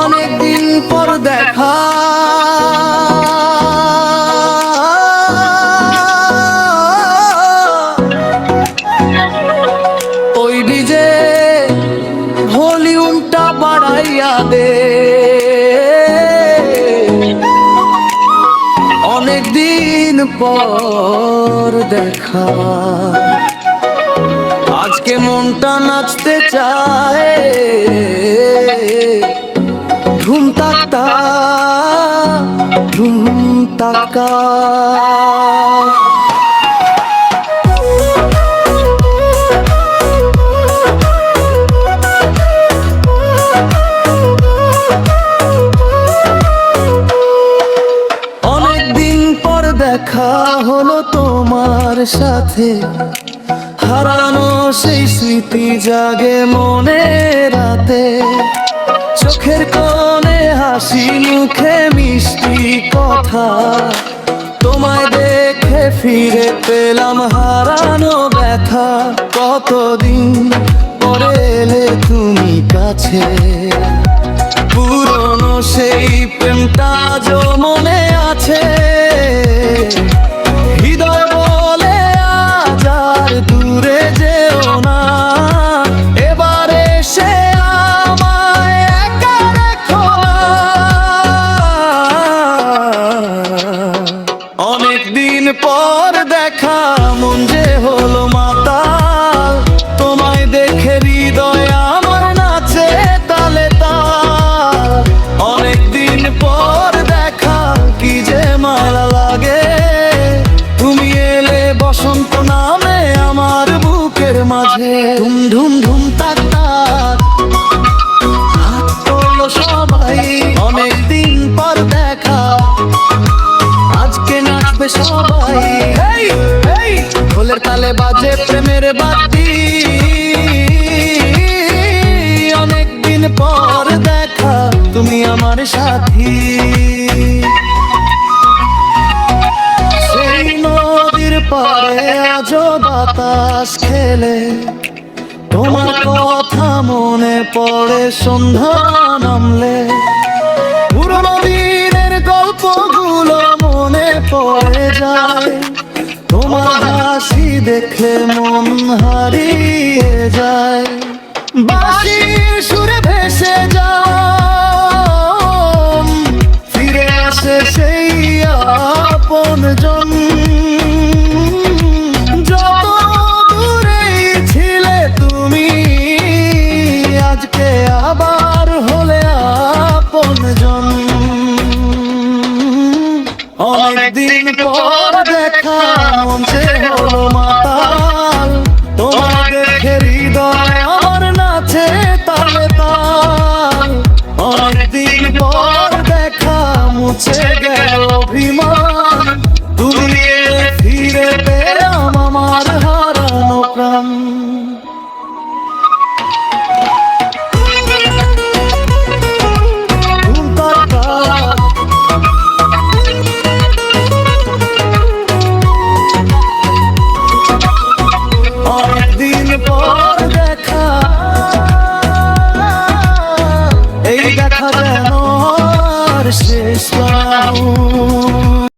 অনেকদিন পর দেখা, ওই ডিজে ভলিউমটা বাড়াইয়া দে। অনেকদিন পর দেখা, আজকে মনটা নাচতে চায়। ধুম তাক্তা ধুম তাক্কা। অনেকদিন পর দেখা হলো তোমার সাথে, হারানো সেই স্মৃতি জাগে মনে রাতে। চোখের কোণে হাসি, মুখে মিষ্টি কথা, তোমায় দেখে ফিরে পেলাম হারানো ব্যথা। কতদিন পরে এলে তুমি কাছে, পুরনো সেই প্রেমটা আজও মনে আছে। হৃদয় বলে আজ আর দূরে যেও না, এবারে সে আমায় একা রেখো না। অনেকদিন পর দেখা, মন যে হলো মাতাল, তোমায় দেখে হৃদয় আমার নাচে তালে তাল। অনেকদিন পর দেখা, কি যে মায়া লাগে, তুমি এলে বসন্ত নামে আমার বুকের মাঝে। ধুম ধুম ধুম তাক তাক, হাত তোলো সবাই। অনেকদিন পর দেখা, আজকে নাচবে সবাই। ঢোলের তালে বাজে প্রেমের বাতি। অনেকদিন পর দেখা, তুমি আমার সাথী। সেই নদীর পাড়ে আজও বাতাস খেলে, তোমার কথা মনে পড়ে সন্ধ্যা নামলে। পুরনো দিনের গল্পগুলো মনে পড়ে যায়, তোমার হাসি দেখলে মন হারিয়ে যায়। বাঁশির সুরে ভেসে যাও, ফিরে আসে সেই আপনজন। যত দূরেই ছিলে তুমি, আজকে আবার হলে আপনজন। অনেকদিন পর দেখা, মন যে হলো মা।